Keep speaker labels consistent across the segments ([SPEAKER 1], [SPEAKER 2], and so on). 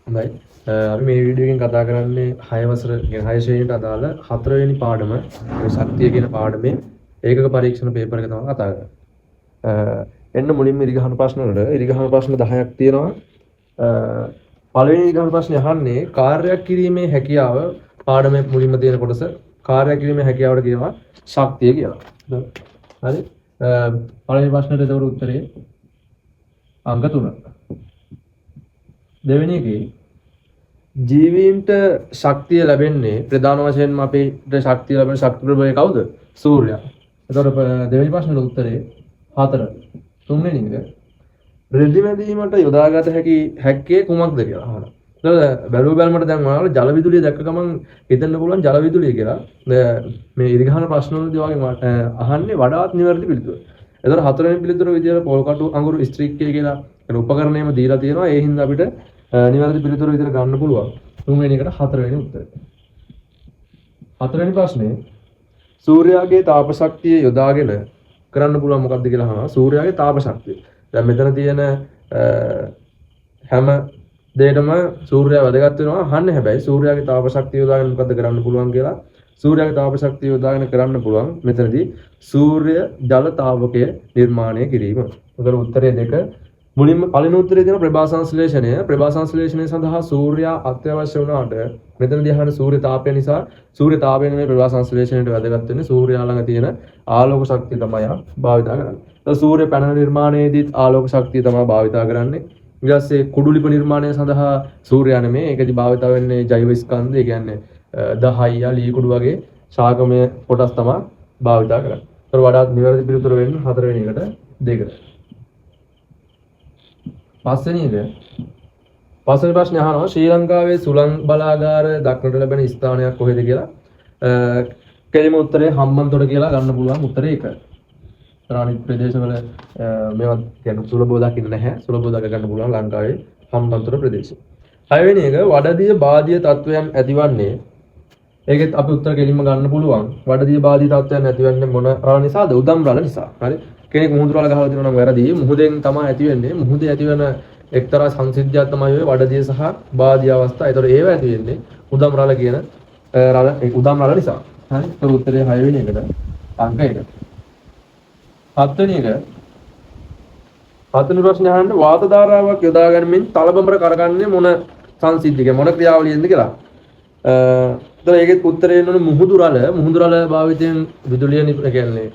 [SPEAKER 1] හොඳයි. අපි මේ වීඩියෝ එකෙන් කතා කරන්නේ 6 වසර කියන්නේ 6 ශ්‍රේණියට අදාළ 4 වෙනි පාඩම මේ ශක්තිය කියන පාඩමේ ඒකක පරීක්ෂණ පේපර් එක තමයි කතා කරන්නේ. එන්න මුලින්ම ඉරිගහන ප්‍රශ්න වලට ඉරිගහන ප්‍රශ්න 10ක් තියෙනවා. පළවෙනි ඉරිගහන ප්‍රශ්නේ අහන්නේ කාර්යයක් කිරීමේ හැකියාව පාඩමේ මුලින්ම තියෙන කොටස කාර්යයක් කිරීමේ හැකියාවට කියනවා ශක්තිය කියලා. හරි. පළවෙනි ප්‍රශ්නෙට ඒතකොට උත්තරේ අංක 3. දෙවෙනි එකේ ජීවීන්ට ශක්තිය ලැබෙන්නේ ප්‍රධාන වශයෙන්ම අපිට ශක්තිය ලැබෙන ශක්ති ප්‍රභවය කවුද? සූර්යයා. එතකොට දෙවෙනි ප්‍රශ්නෙට උත්තරේ 4. තුන්වෙනි එක රෙදි මැදීමට යොදාගත හැක්කේ කුමක්ද කියලා අහනවා. එතකොට බැලුව බැලමට දැන් ඔයාලා ජල විදුලිය දැක්ක ගමන් හිතන්න පුළුවන් ජල විදුලිය කියලා. මේ ඉරිගහන ප්‍රශ්න වලදී වගේ අහන්නේ වඩාත් නිවැරදි පිළිතුර. එතකොට හතරවෙනි පිළිතුර විදියට පොල් කටු අඟුරු ස්ත්‍රික්කය කියලා කියන උපකරණයම දීලා තියෙනවා. ඒ හින්දා අපිට නිවැරදි පිළිතුර විදියට ගන්න පුළුවන්. තුන්වෙනි එකට හතරවෙනි උත්තරය. හතරවෙනි ප්‍රශ්නේ සූර්යාගේ තාප ශක්තිය යොදාගෙන කරන්න පුළුවන් මොකක්ද කියලා අහනවා. සූර්යාගේ තාප ශක්තිය. දැන් මෙතන තියෙන හැම දෙයකම සූර්යයා වැදගත් වෙනවා. අහන්නේ හැබැයි සූර්යාගේ තාප ශක්තිය යොදාගෙන මොකද්ද කරන්න පුළුවන් කියලා. සූර්යාගේ තාප ශක්තිය යොදාගෙන කරන්න පුළුවන් මෙතනදී සූර්ය ජල තාවකය නිර්මාණය කිරීම. උතර උත්තරය 2. මුලින්ම පළවෙනි උත්තරේ දෙන ප්‍රභා සංශ්ලේෂණය. ප්‍රභා සංශ්ලේෂණය සඳහා සූර්යයා අත්‍යවශ්‍ය වුණාට මෙතනදී අහන සූර්ය තාපය නිසා සූර්ය තාපය නෙමෙයි ප්‍රභා සංශ්ලේෂණයට වැදගත් වෙන්නේ සූර්යයා ළඟ තියෙන ආලෝක ශක්තිය තමයි භාවිතා කරන්නේ. ඒ සූර්ය පැනල නිර්මාණයේදීත් ආලෝක ශක්තිය තමයි භාවිතා කරන්නේ. ඊට පස්සේ කුඩුලිප නිර්මාණය සඳහා සූර්යයා නෙමෙයි ඒකදී භාවිතා වෙන්නේ ජෛව ස්කන්ධ. ඒ කියන්නේ දහය ලී කුඩු වගේ ශාකමය කොටස් තමයි භාවිතා කරන්නේ. ඒතර වඩාත් නිවැරදි පිළිතුර වෙන්නේ හතරවෙනි එකට 2. පස්වෙනි ප්‍රශ්නේ අහනවා ශ්‍රී ලංකාවේ සුළං බලාගාර දක්නට ලැබෙන ස්ථානයක් කොහෙද කියලා. කෙලිම උත්තරේ හම්බන්තොට කියලා ගන්න පුළුවන් උත්තරේ 1. අනිත් ප්‍රදේශවල මේවා කියන්නේ සුලභව දකින්න නැහැ. සුලභව දක ගන්න පුළුවන් ලංකාවේ හම්බන්තොට ප්‍රදේශය. 6 වෙනි එක වඩදිය බාධිය තත්වයන් ඇතිවන්නේ ඒකෙත් අපි උත්තර කෙලින්ම ගන්න පුළුවන්. වඩදිය බාධිය තත්වයන් ඇතිවන්නේ මොන රළ නිසාද? උදම් රළ නිසා. හරි. කෙනෙක් මුහුදු රළ ගහලා තියෙනවා නම් වැරදි. මුහුදෙන් තමයි ඇති වෙන්නේ. මුහුදේ ඇතිවන එක්තරා සංසිද්ධියක් තමයි ඔය වඩදිය සහ බාධිය අවස්ථා. ඒතකොට ඒව ඇති වෙන්නේ උදම් රළ කියන රළ උදම් රළ නිසා. හරි. ඒක උත්තරේ 6 වෙනි එකට අංක 1. 7 වෙනි එක හත්වෙනි ප්‍රශ්නේ අහන්නේ වාත ධාරාවක් යොදා ගැනීමෙන් තලබඹර කරගන්නේ මොන සංසිද්ධියක මොන ක්‍රියාවලියෙන්ද කියලා. ඒකෙත් උත්තරේ එන්නේ මුහුදු රළ භාවිතයෙන් විදුලිය කියන්නේ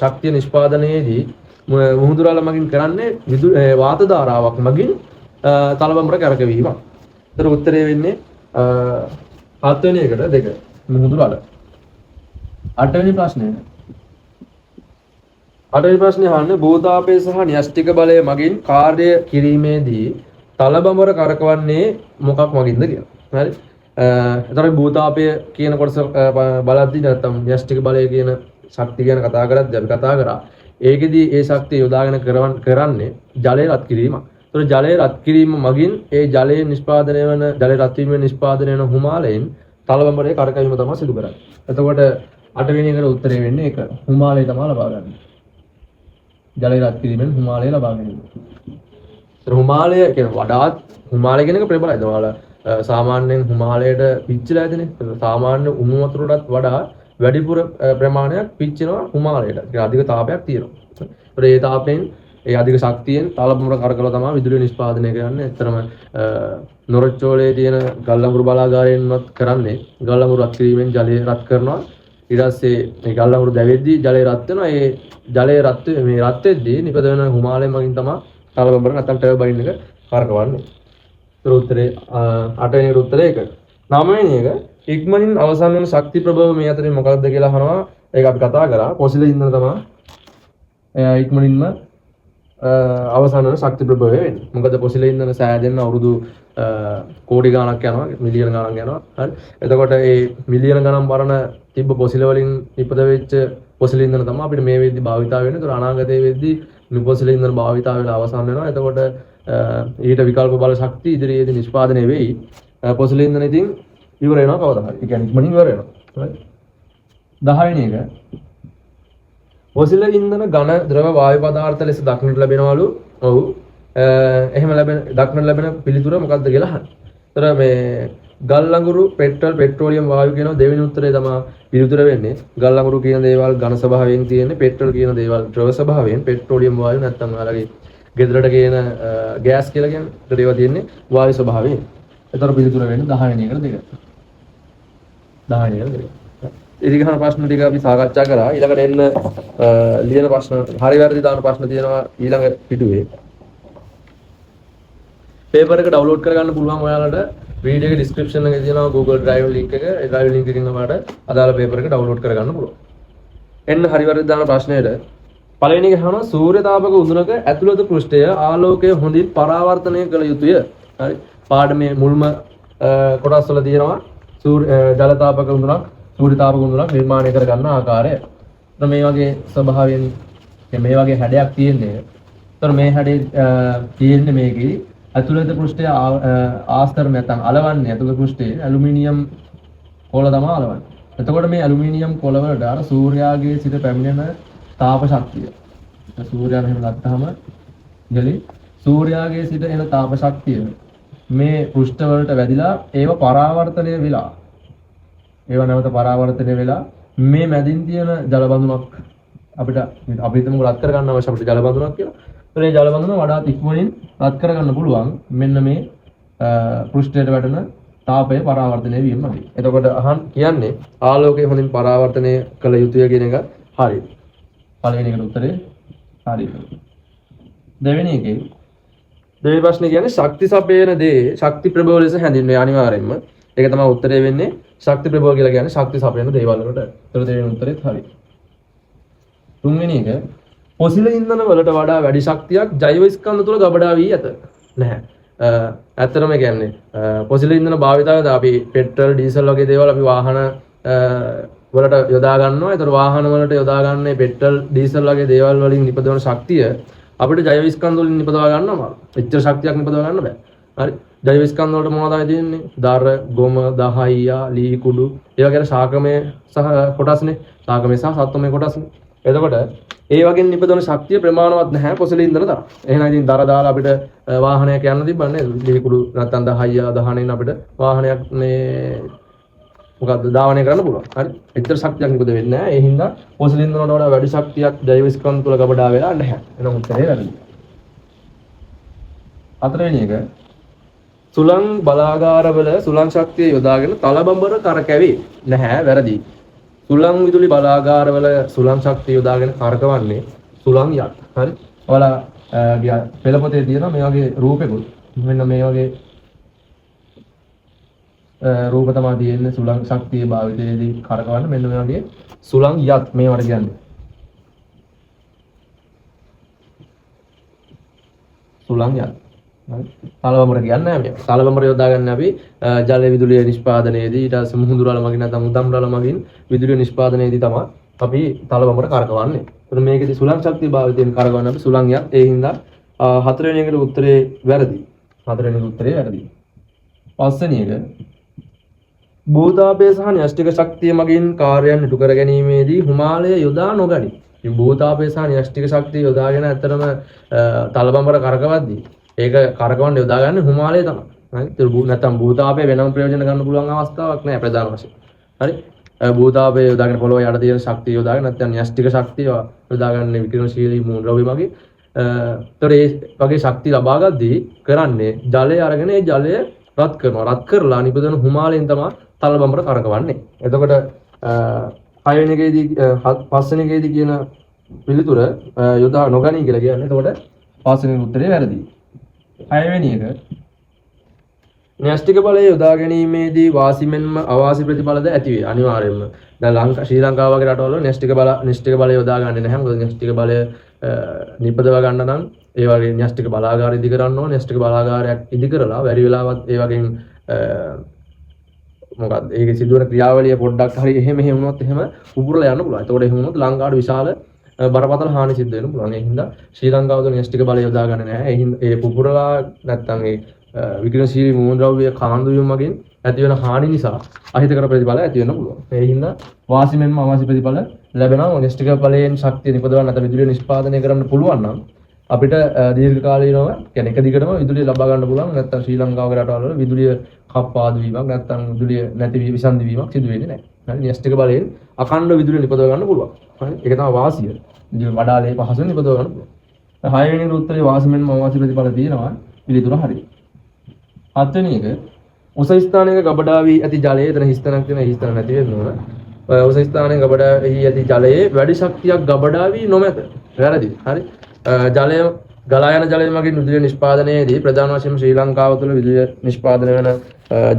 [SPEAKER 1] ශක්තිය නිෂ්පාදනයේදී මුහුදු රළ මගින් කරන්නේ වාත ධාරාවක් මගින් තලබඹර කරකවීම. ඒතර උත්තරේ වෙන්නේ 7 වෙනි එකට 2 මුහුදු රළ. 8 වෙනි ප්‍රශ්නේ අහන්නේ භූතාපය සහ න්‍යෂ්ටික බලය මගින් කාර්ය කිරීමේදී තලබඹර කරකවන්නේ මොකක් මගින්ද කියලා. හරි. එතකොට භූතාපය කියන කොටස බලද්දී නැත්නම් න්‍යෂ්ටික බලය කියන ශක්තිය ගැන කතා කරද්දී අපි කතා කරා. ඒකෙදී ඒ ශක්තිය යොදාගෙන කරන්නේ ජලය රත් කිරීමක්. එතකොට ජලය රත් කිරීම මගින් ඒ ජලයේ නිෂ්පාදනය වෙන ජලය රත් වීමෙන් නිෂ්පාදනය වෙන හුමාලයෙන් තලබඹරේ කරකවීම තමයි සිදු කරන්නේ. එතකොට 8 වෙනි එකට උත්තරේ වෙන්නේ ඒක. හුමාලය තමයි ලබා ගන්න. ජලය රත් කිරීමෙන් හුමාලය ලබා ගැනීම. හුමාලය කියන වඩාත් හුමාලය කියන එක ප්‍රබලයි. ඔයාලා සාමාන්‍යයෙන් හුමාලයට පිච්චිලා ඇතිනේ. සාමාන්‍ය උණු වතුරටත් වඩා වැඩිපුර ප්‍රමාණයක් පිච්චෙනවා හුමාලයට. ඒක අධික තාපයක් තියෙනවා. ඒ තාපයෙන් ඒ අධික ශක්තියෙන් තලබඹර කරකවලා තමයි විදුලිය නිෂ්පාදනය කරන්නේ. ඇත්තටම නොරොච්චෝලේ තියෙන ගල්අඟුරු බලාගාරයෙන්වත් කරන්නේ ගල්අඟුරු රත් කිරීමෙන් ජලය රත් කරනවා. ඊට පස්සේ මේ ගල්අඟුරු දැවෙද්දී ජලය රත් වෙනවා. ඒ ජලය රත් වෙද්දී නිපද වෙන හුමාලය මගින් තමයි තලබඹර නැත්නම් ටර්බයින් එක කරකවන්නේ. උත්තරේ 8 වෙනි උත්තරේ 1. 9 වෙනි එක ඉක්මනින් අවසන් වන ශක්ති ප්‍රභව මේ අතරින් මොකක්ද කියලා අහනවා. ඒක අපි කතා කරා. පොසිල ඉන්ධන තමයි ඉක්මනින්ම අවසන් වන ශක්ති ප්‍රභවය වෙන්නේ. මොකද පොසිල ඉන්ධන සෑදෙන්න අවුරුදු කෝටි ගණනක් යනවා, මිලියන ගණනක් යනවා. හරි. එතකොට මේ මිලියන ගණන් වරණ තිබ්බ පොසිල වලින් නිපද වෙච්ච පොසිල ඉන්ධන තමයි අපිට මේ වෙද්දි භාවිතා වෙන්නේ. ඒතර අනාගතයේ වෙද්දි පොසිල ඉන්ධන භාවිතා වෙලා අවසන් වෙනවා. එතකොට ඊට විකල්ප බල ශක්තිය ඉදිරියේදී නිෂ්පාදනය වෙයි. පොසිල ඉන්ධන ඉතින් ඉවර වෙනවා කවදා හරි. ඒ කියන්නේ ඉක්මනින් ඉවර වෙනවා. හරි. 10 වෙනි එක පොසිල ඉන්ධන ඝන ද්‍රව වායු පදාර්ථ ලෙස දක්නට ලැබෙනවලු. ඔව්. එහෙම දක්නට ලැබෙන පිළිතුර මොකක්ද කියලා අහන්න. ඒතර මේ ගල් ලඟුරු පෙට්‍රෝලියම් වායු කියන දෙවෙනි උත්තරේ තමයි පිළිතුර වෙන්නේ. ගල් ලඟුරු කියන දේවල් ඝන ස්වභාවයෙන් තියෙන්නේ, පෙට්‍රල් කියන දේවල් ද්‍රව ස්වභාවයෙන්, පෙට්‍රෝලියම් වායු නැත්නම් ඔයාලගේ ගෙදරට කියන ගෑස් කියලා කියන්නේ. ඒතර ඒවා තියෙන්නේ වායු ස්වභාවයෙන්. ඒතර පිළිතුර වෙන්නේ 10 වෙනි එකට 2. 10 වෙනි එකට 2. ඉතින් ප්‍රශ්න ටික අපි සාකච්ඡා කරා. ඊළඟට එන්න ලියන ප්‍රශ්න හරි වැරදි දාන ප්‍රශ්න තියෙනවා ඊළඟ පිටුවේ. පේපර් එක ඩවුන්ලෝඩ් කරගන්න පුළුවන් ඔයාලට වීඩියෝ එකේ ඩිස්ක්‍රිප්ෂන් එකේ තියෙනවා Google Drive link එක. ඒ Drive link එකකින් ඔයාලට අදාළ පේපර් එක ඩවුන්ලෝඩ් කරගන්න පුළුවන්. එන්න හරි වැරදි දාන ප්‍රශ්නයට පළවෙනි එක අහනවා සූර්ය තාපක උඳුනක ඇතුළත පෘෂ්ඨය ආලෝකය හොඳින් පරාවර්තනය කළ යුතුය. හරි. පාඩමේ මුල්ම කොටස් වල තියෙනවා ජල තාපක උඳුනක් සූර්ය තාපක උඳුනක් නිර්මාණය කර ගන්න ආකාරය. එතන මේ වගේ ස්වභාවයෙන් මේ වගේ හැඩයක් තියෙන්නේ. එතන මේ හැඩේ තියෙන්නේ මේකේ ඇතුළත පෘෂ්ඨය ආස්තර නැත්නම් අලවන්නේ ඇතුළත පෘෂ්ඨයේ ඇලුමිනියම් කොළ තමයි අලවන්නේ. එතකොට මේ ඇලුමිනියම් කොළ වලට අර සූර්යාගේ සිට පැමිණෙන තාප ශක්තිය. සූර්යයා මෙහෙම ගත්තාම ඉතලි සූර්යාගේ සිට එන තාප ශක්තිය මේ පෘෂ්ඨ වලට වැදිලා ඒව පරාවර්තනය වෙලා නැවත පරාවර්තනය වෙලා මේ මැදින් තියෙන ජල බඳුනක් අපිට හිතමු රත් කර ගන්න අවශ්‍ය අපිට ජල බඳුනක් කියලා. ඒ ජල බඳුන වඩාත් ඉක්මනින් රත් කර ගන්න පුළුවන් මෙන්න මේ පෘෂ්ඨයට වැටෙන තාපය පරාවර්තනය වීම මගින්. එතකොට කියන්නේ ආලෝකය හොඳින් පරාවර්තනය කළ යුතුය කියන එක හරියි. පළවෙනි එකට උත්තරේ හරියි. දෙවෙනි ප්‍රශ්නේ කියන්නේ ශක්ති සපයන දේ ශක්ති ප්‍රභව ලෙස හැඳින්වේ අනිවාර්යෙන්ම. ඒක තමයි උත්තරේ වෙන්නේ. ශක්ති ප්‍රභව කියලා කියන්නේ ශක්ති සපයන දේවල් වලට. ඒතර දෙවෙනි උත්තරේත් හරියි. තුන්වෙනි එක පොසිල ඉන්ධන වලට වඩා වැඩි ශක්තියක් ජෛව ස්කන්ධ තුළ ගබඩා වී ඇත. නැහැ. ඇත්තටම කියන්නේ පොසිල ඉන්ධන භාවිතයද අපි පෙට්‍රල් ඩීසල් වගේ දේවල් අපි වාහන වලට යොදා ගන්නවා. ඒතර වාහන වලට යොදා ගන්න පෙට්‍රල් ඩීසල් වගේ දේවල් වලින් නිපදවන ශක්තිය අපිට ජෛව ස්කන්ධ වලින් නිපදවා ගන්නවා. එච්චර ශක්තියක් නිපදවා ගන්න බෑ. හරි. ජෛව ස්කන්ධ වලට මොනවද තියෙන්නේ? දර, ගොම, දහයියා, ලී කුඩු. ඒවා කියන්නේ ශාකමය සහ කොටස්නේ. ශාකමය සහ සත්වමය කොටස්නේ. එතකොට ඒ වගේ නිපදවන ශක්තිය ප්‍රමාණවත් නැහැ පොසිල ඉන්ධන තරම්. එහෙනම් ඉතින් දර දාලා අපිට වාහනයක් යන්න තිබ්බන්නේ ලී කුඩු නැත්නම් දහයියා දහනෙන් අපිට වාහනයක් මේ මොකද්ද ධාවනය කරන්න පුළුවන්. හරි. එච්චර ශක්තියක් නිපද වෙන්නේ නැහැ. ඒ හින්දා පොසිල ඉන්ධන වලට වඩා වැඩි ශක්තියක් ජෛව ස්කන්ධ තුළ ගබඩා වෙලා නැහැ. එහෙනම් උත්තරේ වැරදි. හතරවෙනි එක සුළං බලාගාරවල සුළං ශක්තිය යොදාගෙන තලබඹර කරකැවේ නැහැ. වැරදි. සුළං විදුලි බලාගාරවල සුළං ශක්තිය යොදාගෙන කරකවන්නේ සුළං යක්. හරි. ඔයාලා පෙළපොතේ තියෙනවා මේ වගේ රූපෙකුත්. මෙන්න මේ වගේ රූප තමයි තියෙන්නේ සුළං ශක්තිය භාවිතයේදී කරකවන්න මෙන්න මේ වගේ සුළං යක් මේවට කියන්නේ. සුළං යක්. තලබඹර කියන්නේ නැහැ මේ. තලබඹර යොදා ගන්න අපි ජල විදුලිය නිෂ්පාදනයේදී ඊට පස්සේ මුහුදු රළ මගින් නැත්නම් උදම් රළ මගින් විදුලිය නිෂ්පාදනයේදී තමයි අපි තලබඹර කරකවන්නේ. එතන මේකෙදි සුළං ශක්තිය භාවිතයෙන් කරකවන්න අපි සුළං යක්. ඒ හින්දා හතරවෙනි එකට උත්තරේ වැරදි. හතරවෙනි උත්තරේ වැරදි. පස්වෙනි එක භූතාපය සහ න්‍යෂ්ටික ශක්තිය මගින් කාර්යයන් ඉටු කර ගැනීමේදී හිමාලය යොදා නොගනී. ඉතින් භූතාපය සහ න්‍යෂ්ටික ශක්තිය යොදාගෙන ඇත්තටම තලබඹර කරකවද්දී ඒක කරකවන්න යොදාගන්නේ හිමාලය තමයි. හරි. ඒක නැත්තම් භූතාපය වෙනම ප්‍රයෝජන ගන්න පුළුවන් අවස්ථාවක් නෑ ප්‍රධාන වශයෙන්. හරි. භූතාපය යොදාගෙන පොළොව යට තියෙන ශක්තිය යොදාගෙන නැත්නම් න්‍යෂ්ටික ශක්තිය යොදාගන්නේ විකිරණශීලී මූලද්‍රව්‍ය මගින්. ඒතර ඒ වගේ ශක්තිය ලබා ගද්දී කරන්නේ ජලය අරගෙන ඒ ජලය රත් කරනවා. රත් කරලා නිපදවන හිමාලයෙන් තමයි තලබඹර කරකවන්නේ. එතකොට පස්වෙනි එකේදී කියන පිළිතුර යොදා නොගනී කියලා කියන්නේ. එතකොට පස්වෙනි උත්තරේ වැරදි. 6 වෙනි එක න්‍යෂ්ටික බලය යොදා ගැනීමේදී වාසි මෙන්ම අවාසි ප්‍රතිඵලද ඇති වේ අනිවාර්යයෙන්ම. දැන් ශ්‍රී ලංකාව වගේ රටවල න්‍යෂ්ටික බලය යොදා ගන්නේ නැහැ. මොකද න්‍යෂ්ටික බලය නිපදව ගන්න නම් ඒ වගේ න්‍යෂ්ටික බලාගාර ඉදි කරන්න ඕන. න්‍යෂ්ටික බලාගාරයක් ඉදි කරලා වැඩි වෙලාවක් ඒ වගේ මොකක්ද ඒකේ සිදුවන ක්‍රියාවලිය පොඩ්ඩක් හරි එහෙම වුණොත් එහෙම උපුරලා යන්න පුළුවන්. ඒතකොට එහෙම වුණොත් ලංකාවට විශාල බරපතල හානි සිද්ධ වෙන්න පුළුවන්. ඒ හින්දා ශ්‍රී ලංකාව තුළ න්‍යෂ්ටික බලය යොදා ගන්න නැහැ. ඒ හින්දා ඒ පුපුරලා නැත්නම් ඒ විකිරණශීලී මූලද්‍රව්‍ය කාන්දු වීම මගින් ඇති වෙන හානි නිසා අහිතකර ප්‍රතිඵල ඇති වෙන්න පුළුවන්. ඒ හින්දා වාසි මෙන්ම අවාසි ප්‍රතිඵල ලැබෙනවා. න්‍යෂ්ටික බලයෙන් ශක්තිය නිපදවන්න නැත්නම් විදුලිය නිෂ්පාදනය කරන්න පුළුවන් නම් අපිට දීර්ඝ කාලීනව කියන්නේ එක දිගටම විදුලිය ලබා ගන්න පුළුවන්. නැත්නම් ශ්‍රී ලංකාව වගේ රටවල විදුලිය කප්පාදු වීමක් නැත්නම් විදුලිය නැති වී විසන්ධි වීමක් සිදු වෙන්නේ නැහැ. හරි න්‍යෂ්ටික බලයෙන් අඛණ්ඩ විදුලිය නිපදව ගන්න පුළුවන්. හරි ඒක තමයි වාසිය. ඉතින් වඩාලේ පහසුවෙන් නිපදව ගන්න පුළුවන්. 6 වෙනි උත්තරේ වාසි මෙන්ම අවාසි ප්‍රතිඵල තියෙනවා. පිළිතුර හරි. 7 වෙනි එක උස ස්ථානයක ගබඩා වී ඇති ජලයේ එතන හිස්තනක් තියෙන හිස්තන නැති වෙන්න ඕන. උස ස්ථානයේ ගබඩා වී ඇති ජලයේ වැඩි ශක්තියක් ගබඩා වී නොමැත. වැරදි. හරි. ජලය ගලා යන ජලය මගින් විදුලිය නිෂ්පාදනයේදී ප්‍රධාන වශයෙන් ශ්‍රී ලංකාව තුළ විදුලිය නිෂ්පාදනය වෙන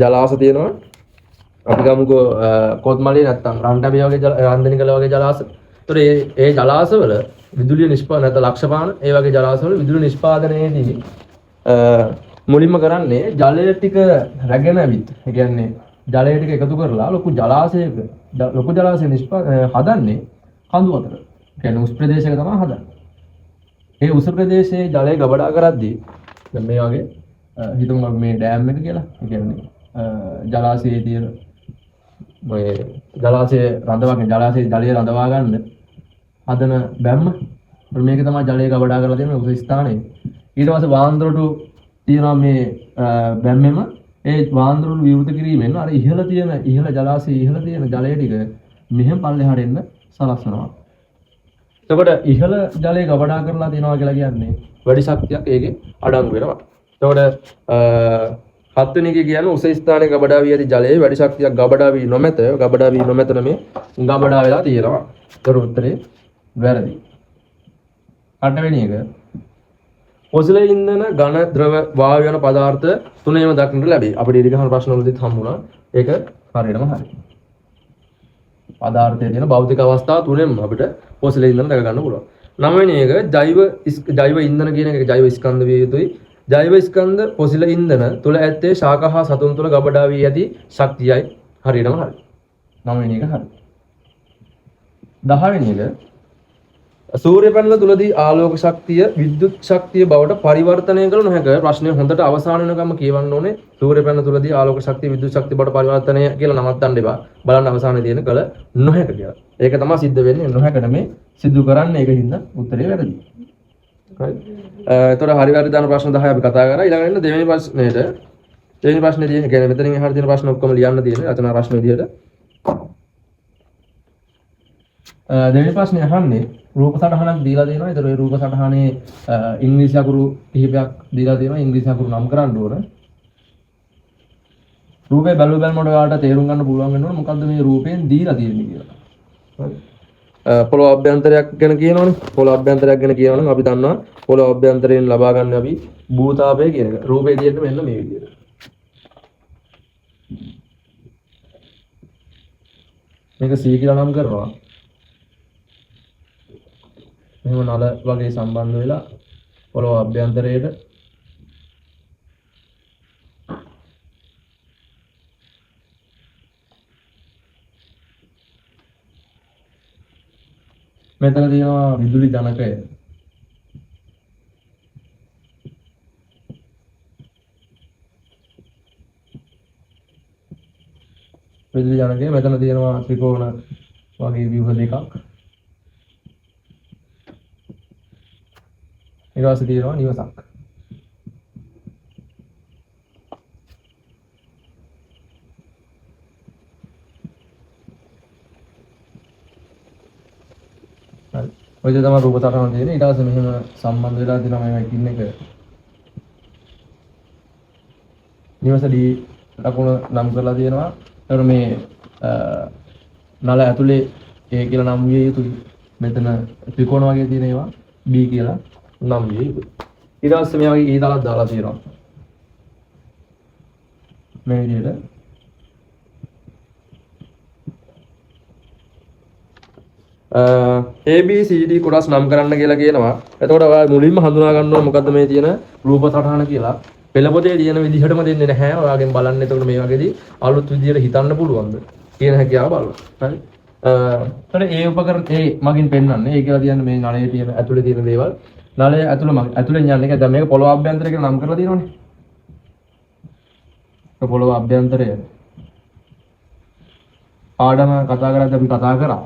[SPEAKER 1] ජලාශ තියෙනවා. අපි ගමුකෝ කොත්මලේ නැත්තම් රන්ටබේ වගේ රන්දනිකල වගේ ජලාශ. ඒතර ඒ ජලාශවල විදුලිය නිෂ්පාදනය නැත්නම් ලක්ෂපාන ඒ වගේ ජලාශවල විදුලිය නිෂ්පාදනයේදී මුලින්ම කරන්නේ ජලය ටික රැගෙන ඇවිත් ඒ කියන්නේ ජලය ටික එකතු කරලා ලොකු ජලාශයක හදන්නේ කඳු අතර. ඒ කියන්නේ උස් ප්‍රදේශයක තමයි හදන්නේ. ඒ උස ප්‍රදේශයේ ජලය ගබඩා කරද්දී දැන් මේ වගේ හිතමු අපි මේ ඩෑම් එක කියලා. ඒ කියන්නේ ජලාශයේ තියෙන මේ ජලාශයේ රඳවාගෙන ජලාශයේ ජලය රඳවා ගන්න හදන බැම්ම. මේක තමයි ජලය ගබඩා කරලා තියෙන උස ස්ථානයේ. ඊට පස්සේ වාන්දරට තියෙනවා මේ බැම්මෙම ඒ වාන්දරට විවෘත කිරීමෙන් අර ඉහළ ජලාශයේ ඉහළ තියෙන ජලය ටික මෙහෙම පල්ලෙහාට එන්න සලස්වනවා. එතකොට ඉහළ ජලය ගබඩා කරලා තියෙනවා කියලා කියන්නේ වැඩි ශක්තියක් ඒකේ අඩංගු වෙනවා. එතකොට 7 වෙනි එක කියන්නේ උස ස්ථානයේ ගබඩා වී ඇති ජලයේ වැඩි ශක්තියක් ගබඩා වී නොමැත. ගබඩා වී නොමැත මේ ගබඩා වෙලා තියෙනවා. ඒතර උත්තරේ වැරදි. 8 වෙනි එක පොසිල ඉන්ධන ඝන ද්‍රව වායු යන පදාර්ථ තුනේම දක්නට ලැබේ. අපිට ඉදිරිගහන ප්‍රශ්න වලදීත් හම්බුණා. ඒක හරියටම හරි. පදාර්ථයේ තියෙන භෞතික අවස්ථා තුනෙන්ම අපිට පොසිල ඉන්ධන දැක ගන්න පුළුවන්. 9 වෙනි එක ජෛව ඉන්ධන කියන එක ජෛව ස්කන්ධ විය යුතුයි. ජෛව ස්කන්ධ පොසිල ඉන්ධන තුල ඇත්තේ ශාක හා සතුන් තුල ගබඩා වී ඇති ශක්තියයි. හරියටම හරි. 9 වෙනි එක හරි. 10 වෙනි එක සූර්ය පැනල තුලදී ආලෝක ශක්තිය විද්‍යුත් ශක්තිය බවට පරිවර්තනය කළ නොහැක. ප්‍රශ්නේ හොඳට අවසාන වෙනකම්ම කියවන්න ඕනේ. සූර්ය පැනල තුලදී ආලෝක ශක්තිය විද්‍යුත් ශක්තිය බවට පරිවර්තනය කියලා නවත්තන්න එපා. බලන්න අවසානයේ තියෙන කළ නොහැක කියලා. ඒක තමයි සිද්ධ වෙන්නේ. නොහැක නෙමෙයි සිදු කරන්නේ. ඒකින්ද උත්තරේ වැරදි. හරි. එතකොට හරි වැරදි දාන ප්‍රශ්න 10 අපි කතා කරා. ඊළඟට එන්න දෙවෙනි ප්‍රශ්නෙට. දෙවෙනි ප්‍රශ්නේ තියෙන කියන්නේ මෙතනින් එහාට තියෙන ප්‍රශ්න ඔක්කොම ලියන්න තියෙන්නේ රචනා ප්‍රශ්න විදියට. දෙවෙනි ප්‍රශ්නේ අහන්නේ රූප සටහනක් දීලා තියෙනවා. ඒතර ඒ රූප සටහනේ ඉංග්‍රීසි අකුරු කිහිපයක් දීලා තියෙනවා. ඉංග්‍රීසි අකුරු නම් කරන්න ඕන. රූපේ බැලුවොත් ඔයාලට තේරුම් ගන්න පුළුවන් වෙනවා මොකද්ද මේ රූපයෙන් දීලා තියෙන්නේ කියලා. හරි. පොළොව අභ්‍යන්තරයක් ගැන කියනවනේ. පොළොව අභ්‍යන්තරයක් ගැන කියනවනම් අපි දන්නවා පොළොව අභ්‍යන්තරයෙන් ලබා ගන්න අපි භූතාපය කියන එක. රූපේ තියෙන්නේ මෙන්න මේ විදිහට. මේක C කියලා නම් කරනවා. මෙහෙම නල වගේ සම්බන්ධ වෙලා පොළොව අභ්‍යන්තරයට මෙතන තියෙනවා විදුලි ජනකය. විදුලි ජනකය මෙතන තියෙනවා ත්‍රිකෝණ වගේ ව්‍යුහ දෙකක්. ඊට පස්සේ තියෙනවා නිවසක්. හරි. ඔය තමයි රූප සටහන තියෙන්නේ. ඊට පස්සේ මෙහෙම සම්බන්ධ වෙලා තියෙනවා මේ එකින් එක. නිවස D ලකුණ නම් කරලා තියෙනවා. ඒතර මේ නල ඇතුලේ A කියලා නම් විය යුතුයි. මෙතන ත්‍රිකෝණ වගේ තියෙන ඒවා B කියලා නම් විය යුතුයි. ඊට පස්සේ මේ වගේ E දලක් දාලා තියෙනවා. මේ විදිහට ABCD කොටස් නම් කරන්න කියලා කියනවා. එතකොට ඔයාලා මුලින්ම හඳුනා ගන්න ඕන මොකද්ද මේ තියෙන රූප සටහන කියලා. පෙළ පොතේ තියෙන විදිහටම දෙන්නේ නැහැ. ඔයාගෙන් බලන්න. එතකොට මේ වගේදී අලුත් විදිහට හිතන්න පුළුවන්ද කියන හැකියාව බලන්න. හරි. එතකොට ඒ උපකරණ ඒ මගින් පෙන්වන්නේ. ඒ කියලා කියන්නේ මේ නලයේ තියෙන ඇතුලේ තියෙන දේවල්. නලයේ ඇතුලෙන් යන්නේ. දැන් මේක පොළොව අභ්‍යන්තරය කියලා නම් කරලා තියෙනවනේ. ඒක පොළොව අභ්‍යන්තරය. පාඩම කතා කරද්දී අපි කතා කරා.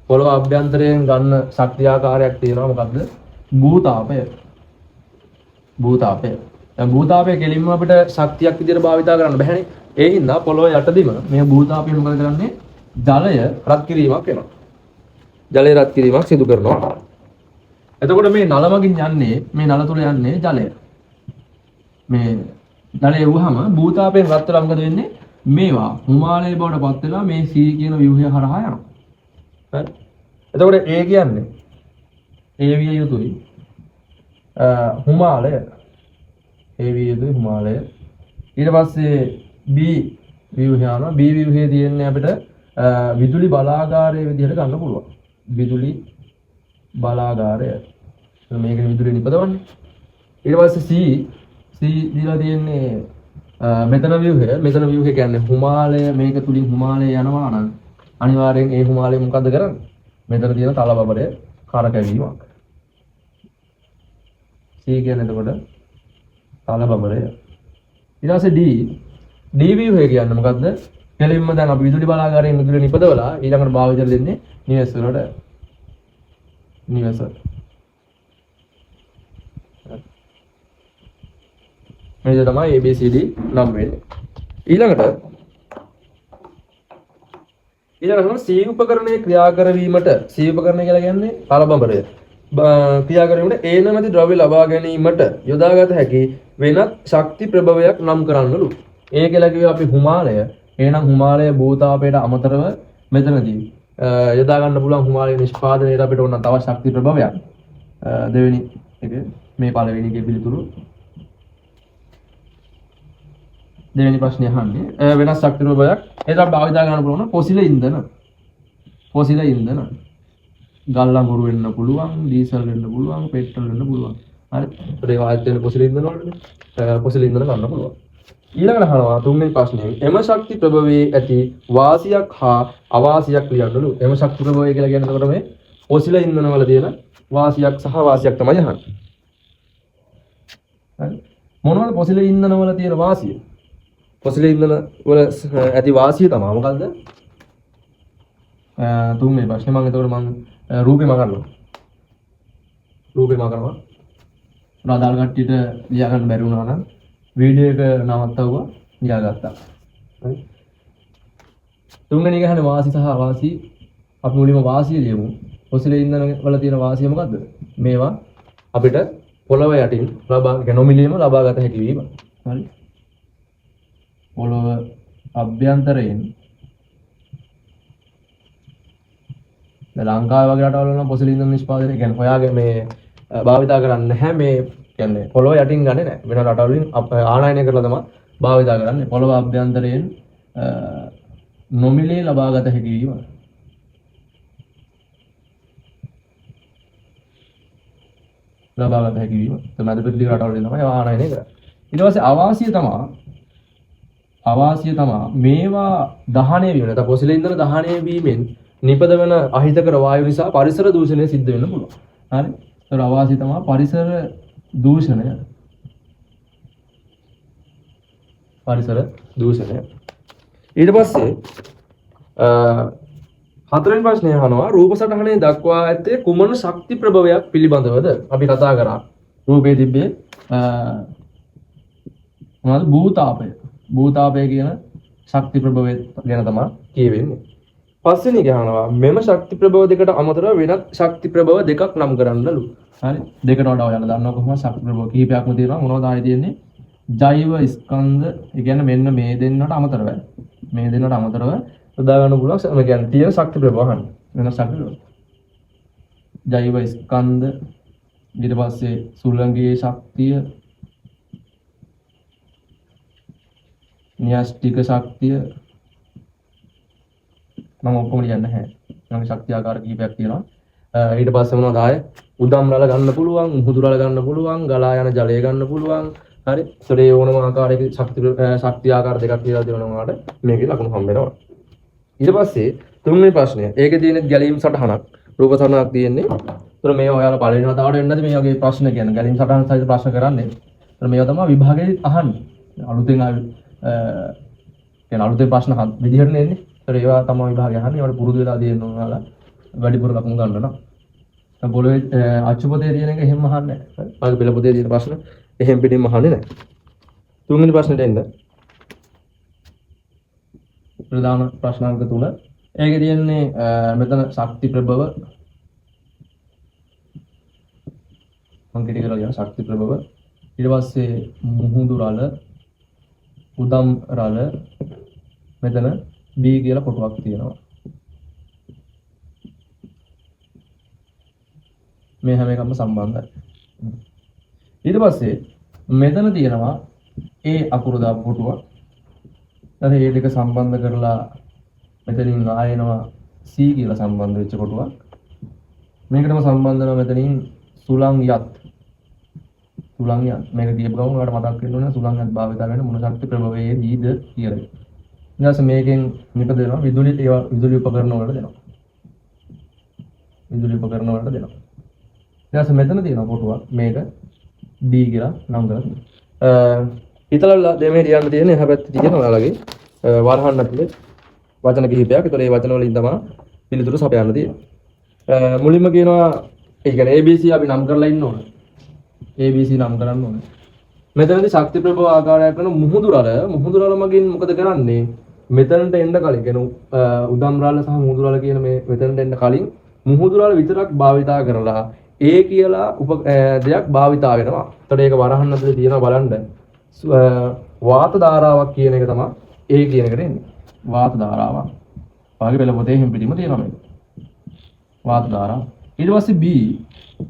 [SPEAKER 1] පොළොව අභ්‍යන්තරයෙන් ගන්න ශක්තියාකාරයක් තියෙනවා. මොකද්ද? භූතාපය. භූතාපය. දැන් භූතාපය කෙලින්ම අපිට ශක්තියක් විදිහට භාවිතා කරන්න බැහැනේ. ඒ හින්දා පොළොව යටදීම මේ භූතාපය මොකද කරන්නේ? ජලය රත් කිරීමක් වෙනවා. ජලය රත් කිරීමක් සිදු කරනවා. එතකොට මේ නල මගින් යන්නේ මේ නල තුල යන්නේ ජලය. මේ ජලය වුවහම භූතාපයෙන් රත් වෙලා මොකද වෙන්නේ? මේවා හිමාලය බවට පත් වෙලා මේ C කියන ව්‍යුහය හරහා යනවා. හරි. එතකොට A කියන්නේ A විය යුතුයි. හිමාලය A විය යුතුයි හිමාලය. ඊට පස්සේ B ව්‍යුහය යනවා. B ව්‍යුහයේ තියෙන්නේ අපිට විදුලි බලාගාරයේ විදිහට ගන්න පුළුවන්. විදුලි බලාගාරය. මේකේ විදුලිය නිපදවන්නේ. ඊට පස්සේ C දීලා තියෙන්නේ මෙතන ව්‍යුහය කියන්නේ හිමාලය මේක තුලින් හිමාලය යනවා නම් අනිවාර්යෙන් ඒ හිමාලය මොකද්ද කරන්නේ? මෙතන තියෙන තලබබරය කරකැවීමක්. C කියන්නේ එතකොට තලබබරය. ඊට පස්සේ D ව්‍යුහය කියන්නේ මොකද්ද? කෙලින්ම දැන් අපි විදුලි බලාගාරයෙන් විදුලිය නිපදවලා ඊළඟට භාවිතයට දෙන්නේ නිවෙස් වලට. නිවෙස්. මේක තමයි ABCD නම් වෙන්නේ. ඊළඟට C උපකරණයේ ක්‍රියා කරවීමට C උපකරණය කියලා කියන්නේ තලබඹරය. ක්‍රියා කරවීමට A නැමැති ද්‍රව්‍ය ලබා ගැනීමට යොදාගත හැකි වෙනත් ශක්ති ප්‍රභවයක් නම් කරන්නලු. A කියලා කිව්වේ අපි හිමාලය. එහෙනම් හිමාලය භූතාපයට අමතරව මෙතනදී යොදා ගන්න පුළුවන් හිමාලය නිෂ්පාදනයට අපිට ඕන තව ශක්ති ප්‍රභවයක්. දෙවෙනි එක මේ පළවෙනි එකේ පිළිතුරු. දෙවෙනි ප්‍රශ්නේ අහන්නේ වෙනස් ශක්ති ප්‍රභවයක් ඒක අපි භාවිතා ගන්න පුළුවන් පොසිල ඉන්ධන. ගල් අඟුරු වෙන්න පුළුවන්, ඩීසල් වෙන්න පුළුවන්, පෙට්‍රල් වෙන්න පුළුවන්. හරි. ඒ වායු වෙන පොසිල ඉන්ධන වලනේ. පොසිල ඉන්ධන ගන්න පුළුවන්. ඊළඟට අහනවා තුන්වෙනි ප්‍රශ්නේ එම ශක්ති ප්‍රභවයේ ඇති වාසියක් හා අවාසියක් ලියන්නලු. එම ශක්ති ප්‍රභවය කියලා කියන්නේ එතකොට මේ පොසිල ඉන්ධන වල තියෙන වාසියක් සහ අවාසියක් තමයි අහන්නේ. හරි. මොනවද පොසිල ඉන්ධන වල තියෙන වාසිය? පොසිල ඉන්ධන වල ඇති වාසිය තමයි මොකද්ද? තුන්වෙනි ප්‍රශ්නේ මම එතකොට රූපේ මගන්නවා. රාදාල් කට්ටියට ලියා ගන්න බැරි වුණා නම් වීඩියෝ එක නවත්තවුවා ලියාගත්තා. හරි. තුන්වෙනි එක හන්නේ වාසි සහ අවාසි. අපි මුලින්ම වාසිය ලියමු. පොසිල ඉන්ධන වල තියෙන වාසිය මොකද්ද? මේවා අපිට පොළව යටින් නොමිලේම ලබාගත හැකි වීම. හරි. පොළව අභ්‍යන්තරයෙන් ලංකාව වගේ රටවල නම් පොසිල ඉන්ධන නිෂ්පාදනය කියන්නේ හොයාගෙන මේ භාවිතා කරන්නේ නැහැ මේ කියන්නේ පොළොව යටින් ගන්නේ නැහැ වෙන රටවලින් ආනයනය කරලා තමයි භාවිතා කරන්නේ පොළොව අභ්‍යන්තරයෙන් නොමිලේ ලබාගත හැකි වීම. තමයි මැදපෙළි රටවලින් තමයි ආනයනය කරන්නේ. ඊට පස්සේ අවාසිය තමයි මේවා දහනය වීම නැත්නම් පොසිල ඉන්ධන දහනය වීමෙන් නිපදවන අහිතකර වායු නිසා පරිසර දූෂණය සිද්ධ වෙන්න පුළුවන්. හරි. ඒතර අවාසිය තමයි පරිසර දූෂණය. ඊට පස්සේ හතරවෙනි ප්‍රශ්නය අහනවා රූප සටහනේ දක්වා ඇත්තේ කුමන ශක්ති ප්‍රභවයක් පිළිබඳවද? අපි කතා කරා රූපේ තිබ්බේ මොනවද? භූතාපය කියන ශක්ති ප්‍රභවය ගැන තමයි කියවෙන්නේ. පස්වෙනි එක අහනවා මෙම ශක්ති ප්‍රභව දෙකට අමතරව වෙනත් ශක්ති ප්‍රභව දෙකක් නම් කරන්නලු. හරි. දෙකට වඩා ඔයාලා දන්නවා කොහොමද ශක්ති ප්‍රභව කිහිපයක්ම තියෙනවා. මොනවද ආයේ තියෙන්නේ? ජෛව ස්කන්ධ. ඒ කියන්නේ මෙන්න මේ දෙන්නට අමතරව. මේ දෙන්නට අමතරව යොදා ගන්න පුළුවන්. ඒ කියන්නේ තියෙන ශක්ති ප්‍රභව අහන්න. වෙන ශක්ති ප්‍රභව. ජෛව ස්කන්ධ ඊට පස්සේ සුළඟේ ශක්තිය න්‍යෂ්ටික ශක්තිය මම ඔක්කොම ලියන්නේ නැහැ. නම් ශක්තිය ආකාර කිහිපයක් තියෙනවා. ඊට පස්සේ මොනවද ආයේ? උදම් රළ ගන්න පුළුවන්, මුහුදු රළ ගන්න පුළුවන්, ගලා යන ජලය ගන්න පුළුවන්. හරි. ඒතර ඒ ඕනම ආකාරයක ශක්තිය ආකාර දෙකක් කියලා දෙනවා ඔයාලට. මේකේ ලකුණු හම්බ වෙනවා. ඊට පස්සේ තුන්වෙනි ප්‍රශ්නය. ඒකේ තියෙන ගැලීම් සටහනක්, රූප සටහනක් තියෙන්නේ. ඒතර මේවා ඔයාලා පළවෙනි වතාවට වෙන්නේ නැති මේ වගේ ප්‍රශ්න කියන්නේ. ගැලීම් සටහන සහිත ප්‍රශ්න කරන්නේ. ඒතර මේවා තමයි විභාගයේ අහන්නේ. අලුතෙන් අලුතෙන් ප්‍රශ්න විදිහට එන්නේ. ඒවා තමයි විභාගය අහන්නේ. ඒවට පුරුදු වෙලා තියෙන්න ඕන ඔයාලා වැඩිපුර ලකුණු ගන්න නම්. පොළවේ අච්චුපතේ තියෙන එක එහෙම අහන්නේ නැහැ. ඔයාලගේ පෙළ පොතේ තියෙන ප්‍රශ්න එහෙම පිටින්ම අහන්නේ නැහැ. තුන්වෙනි ප්‍රශ්නෙට එන්න. ප්‍රධාන ප්‍රශ්නාංක 3. ඒකේ තියෙන්නේ මෙතන ශක්ති ප්‍රභව මම කිරි කරලා කියන ශක්ති ප්‍රභව ඊට පස්සේ මුහුදු රළ උදම් රළ මෙතන B කියලා කොටුවක් තියෙනවා. මේ හැම එකක්ම සම්බන්ධයි. ඊට පස්සේ මෙතන තියෙනවා A අකුරු දාපු කොටුවක්. ඊට මේ දෙක සම්බන්ධ කරලා මෙතනින් ආයෙනවා C කියලා සම්බන්ධ වෙච්ච කොටුවක්. මේකටම සම්බන්ධ වෙනවා මෙතනින් සුලං යත්. සුලං යත් මේක කියපු ගමන් ඔයාලට මතක් වෙන්න ඕනේ සුලං යත් භාවිත වෙන මොන ශක්ති ප්‍රභවයේදීද කියලා. ඊට පස්සේ මේකෙන් නිපදවනවා විදුලි උපකරණ වලට දෙනවා. විදුලි උපකරණ වලට දෙනවා. ඊට පස්සේ මෙතන තියෙනවා කොටුවක් මේක D කියලා නම් කරලා තියෙනවා. හිතලා දෙමේ කියන්න තියෙන්නේ එහා පැත්තේ තියෙන ඔයාලගේ වරහන් ඇතුලේ වචන කිහිපයක්. ඒතකොට මේ වචන වලින් තමයි පිළිතුරු සපයන්න තියෙන්නේ. මුලින්ම කියනවා ඒ කියන්නේ ABC අපි නම් කරලා ඉන්න ඕනේ. ABC නම් කරන්න ඕනේ. මෙතනදී ශක්ති ප්‍රභව ආකාරයක් කරන මුහුදු රළ මගින් මොකද කරන්නේ? මෙතනට එන්න කලින් කියන උදම් රළ සහ මුහුදු රළ කියන මේ මෙතනට එන්න කලින් මුහුදු රළ විතරක් භාවිතා කරලා A කියලා දෙයක් භාවිතා වෙනවා. එතකොට ඒක වරහන් ඇතුලේ තියෙනවා බලන්න. වාත ධාරාවක් කියන එක තමයි A කියන එකට එන්නේ. වාත ධාරාවක්. වාගේ පෙළ පොතේ හිම් පිටිම තියෙනවා මේක. වාත ධාරාව. ඊට පස්සේ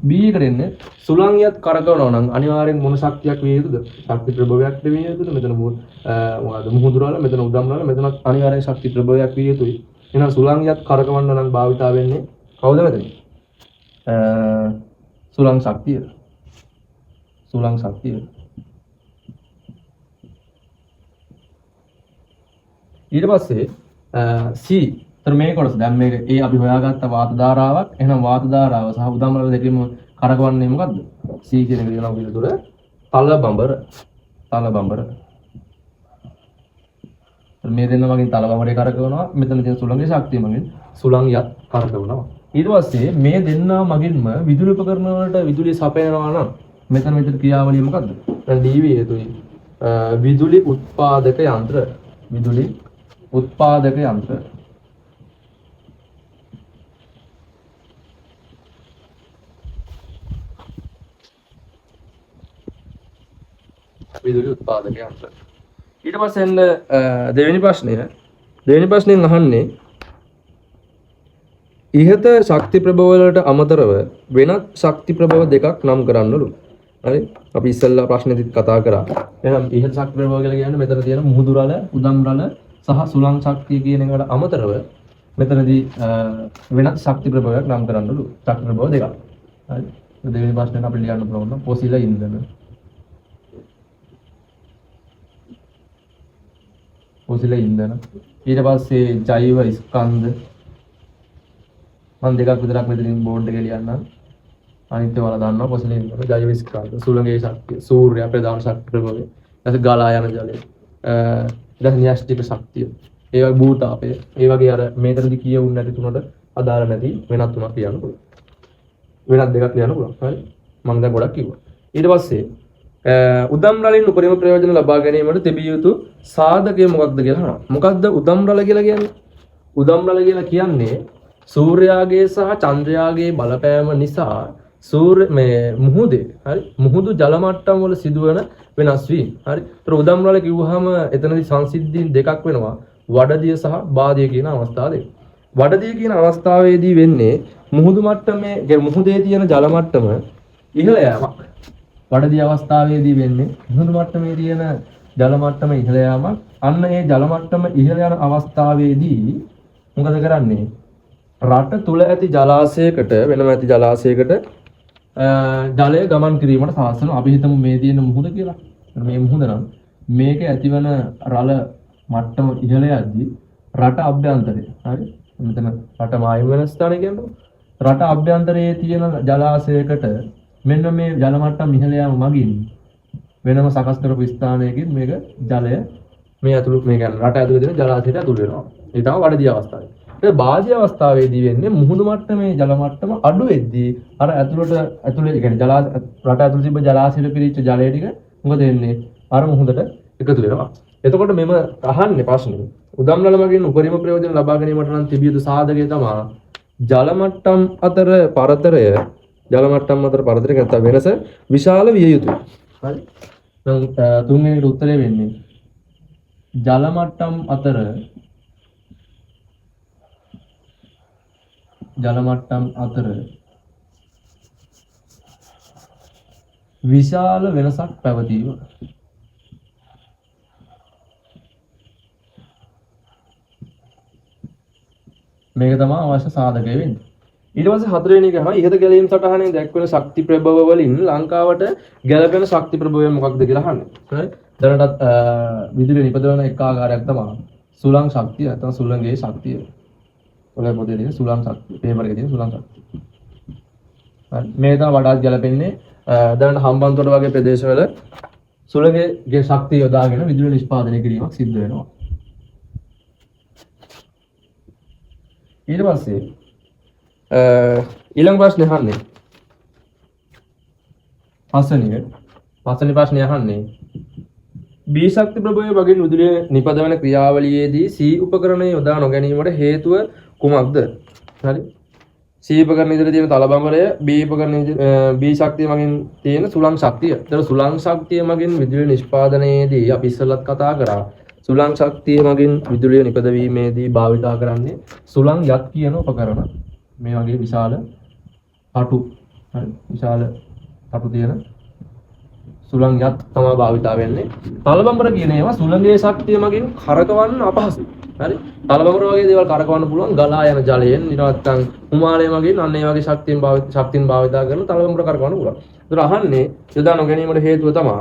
[SPEAKER 1] B එකට එන්නේ සුලං යත් කරකවනවා නම් අනිවාර්යෙන් මොන ශක්තියක් විය යුතුද? ශක්ති ප්‍රභවයක් විය යුතුද? මෙතන මොනවාද මුහුදු රළ මෙතන උදම් රළ මෙතන අනිවාර්යෙන් ශක්ති ප්‍රභවයක් විය යුතුයි. එහෙනම් සුලං යත් කරකවන්න නම් භාවිතා වෙන්නේ කවුද මෙතන? සුලං ශක්තිය. සුලං ශක්තිය. ඊට පස්සේ C තර මේ කොටස දැන් මේක A අපි හොයාගත්ත වාත ධාරාවක්. එහෙනම් වාත ධාරාව සහ උදම් රළ දෙකෙම කරකවන්නේ මොකද්ද? C කියන එක කියනවා පිළිතුර තල බඹර. තල බඹර. මේ දෙන්න මගින් තල බඹරේ කරකවනවා. මෙතන තියෙන සුලංගේ ශක්තිය මගින් සුලං යත් කරකවනවා. ඊට පස්සේ මේ දෙන්නා මගින්ම විදුලි උපකරණ වලට විදුලිය සපයනවා නම් මෙතන ක්‍රියාවලිය මොකද්ද? දැන් DV හේතුයි විදුලි උත්පාදක යන්ත්‍ර. විදුලි උත්පාදක යන්ත්‍ර. විදුලි උත්පාදක යන්ත්‍ර. ඊට පස්සේ එන්න දෙවෙනි ප්‍රශ්නය. දෙවෙනි ප්‍රශ්نين අහන්නේ ඉහත ශක්ති ප්‍රභව වලට අමතරව වෙනත් ශක්ති ප්‍රභව දෙකක් නම් කරන්නලු. හරි? අපි ඉස්සෙල්ලා ප්‍රශ්නේදීත් කතා කරා. එහෙනම් ඉහත ශක්ති ප්‍රභව කියලා කියන්නේ මෙතන තියෙන මුහුදු රළ, උදම් රළ සහ සුලං ශක්තිය කියන එකට අමතරව මෙතනදී වෙනත් ශක්ති ප්‍රභවයක් නම් කරන්නලු. ශක්ති ප්‍රභව දෙකක්. හරි? දෙවෙනි ප්‍රශ්නෙට අපිට ලියන්න පුළුවන් පොසිල ඉන්ධන. පොසිල ඉන්ධන. ඊට පස්සේ ජෛව ස්කන්ධ මම දෙකක් විතරක් මෙතනින් බෝඩ් එකේ ලියන්නම්. අනිත් ඒවා දාන්නවා පොසිල ඉන්ධන, ජෛව ස්කන්ධ, සුළඟේ ශක්තිය, සූර්ය ප්‍රධාන ශක්ති ප්‍රභවය. ඊට ගලා යන ජලය. ඊට න්‍යෂ්ටික ශක්තිය. ඒ වගේ භූතාපය. ඒ වගේ අර මේතරදි කියවුන්නේ නැති තුනට අදාළ නැති වෙනත් තුනක් ලියන්න පුළුවන්. වෙනත් දෙකක් ලියන්න පුළුවන්. හරි? මම දැන් ගොඩක් කිව්වා. ඊට පස්සේ උදම් රලින් උපරිම ප්‍රයෝජන ලබා ගැනීමට තිබිය යුතු සාධකය මොකක්ද කියලා අහනවා. මොකක්ද උදම් රල කියලා කියන්නේ? උදම් රල කියලා කියන්නේ සූර්යාගේ සහ චන්ද්‍රයාගේ බලපෑම නිසා මුහුදේ හරි මුහුදු ජල මට්ටම් වල සිදුවන වෙනස් වීම. හරි. ඒතර උදම් රල කිව්වහම එතනදී සංසිද්ධීන් දෙකක් වෙනවා. වඩදිය සහ බාදිය කියන අවස්ථා දෙක. වඩදිය කියන අවස්ථාවේදී වෙන්නේ මුහුදු මට්ටමේ මුහුදේ තියෙන ජල මට්ටම ඉහළ යෑමක්. වඩදී අවස්ථාවේදී වෙන්නේ මුහුදු මට්ටමේ තියෙන ජල මට්ටම ඉහළ යාමක්. අන්න ඒ ජල මට්ටම ඉහළ යන අවස්ථාවේදී මොකද කරන්නේ? රට තුල ඇති ජලාශයකට වෙනම ඇති ජලාශයකට ජලය ගමන් කිරීමට සලස්වන. අපි හිතමු මේ තියෙන මුහුද කියලා. මේ මුහුද නම් මේකේ ඇතිවන රළ මට්ටම ඉහළ යද්දී රට අභ්‍යන්තරය හරි මෙතන රට මායිම් වෙන ස්ථානය කියන්නේ රට අභ්‍යන්තරයේ තියෙන ජලාශයකට මෙන්න මේ ජල මට්ටම ඉහළ යාම මගින් වෙනම සකස් කරපු ස්ථානයකින් මේක ජලය මේ ඇතුළු මේ කියන්නේ රට ඇතුළේ තියෙන ජලාශයට ඇතුළු වෙනවා. ඒ තමයි වඩදී අවස්ථාවේ. ඒ බාධ්‍ය අවස්ථාවේදී වෙන්නේ මුහුදු මට්ටමේ ජල මට්ටම අඩු වෙද්දී අර ඇතුළේ කියන්නේ රට ඇතුළේ තිබ්බ ජලාශයට පිරිච්ච ජලය ටික මොකද වෙන්නේ? අර මුහුදට එකතු වෙනවා. එතකොට මෙම අහන්නේ ප්‍රශ්නේ උදම්නල මගින් උපරිම ප්‍රයෝජන ලබා ගැනීමට නම් තිබිය යුතු සාධකය තමයි ජල මට්ටම් අතර පරතරය නැත්නම් වෙනස විශාල විය යුතුයි. හරි. දැන් තුන්වෙනි උත්තරේ වෙන්නේ ජල මට්ටම් අතර විශාල වෙනසක් පැවතීම. මේක තමයි අවශ්‍ය සාධකය වෙන්නේ. ඊට පස්සේ හතරවෙනි එක තමයි ඉහත ගැලීම් සටහනේ දැක්වෙන ශක්ති ප්‍රභව වලින් ලංකාවට ගැලපෙන ශක්ති ප්‍රභවය මොකක්ද කියලා අහන්නේ. හරි. දැනටත් විදුලිය නිපදවන එක ආකාරයක් තමයි සුළං ශක්තිය නැත්නම් සුළඟේ ශක්තිය. ඔය පොතේ තියෙන සුළං ශක්තිය, පේපර් එකේ තියෙන සුළං ශක්තිය. හරි. මේක තමයි වඩාත් ගැලපෙන්නේ දැනට හම්බන්තොට වගේ ප්‍රදේශවල සුළඟේ ශක්තිය යොදාගෙන විදුලිය නිෂ්පාදනය කිරීමක් සිද්ධ වෙනවා. ඊට පස්සේ ඊළඟ ප්‍රශ්නේ අහන්නේ පස්වෙනි ප්‍රශ්නේ අහන්නේ B ශක්ති ප්‍රභවය වගේ විදුලිය නිපදවන ක්‍රියාවලියේදී C උපකරණය යොදා නොගැනීමට හේතුව කුමක්ද? හරි. C උපකරණයේ ඉදිරියේ තියෙන තලබඹරය B ශක්තිය මගින් තියෙන සුළං ශක්තිය. ඒතර සුළං ශක්තිය මගින් විදුලිය නිෂ්පාදනයේදී අපි ඉස්සෙල්ලත් කතා කරා සුළං ශක්තිය මගින් විදුලිය නිපදවීමේදී භාවිතා කරන්නේ සුළං යත් කියන උපකරණ. මේ වගේ විශාල අටු විශාල අටු තියෙන සුළං යත් තමයි භාවිතා වෙන්නේ. තලබඹර කියන ඒවා සුළඟේ ශක්තිය මගින් කරකවන්න අපහසුයි. හරි. තලබඹර වගේ දේවල් කරකවන්න පුළුවන් ගලා යන ජලයෙන් ඊට නැත්නම් හිමාලය මගින් අන්න ඒ වගේ ශක්තියෙන් භාවිතා කරන තලබඹර කරකවන්න පුළුවන්. ඒතර අහන්නේ යොදා නොගැනීමට හේතුව තමයි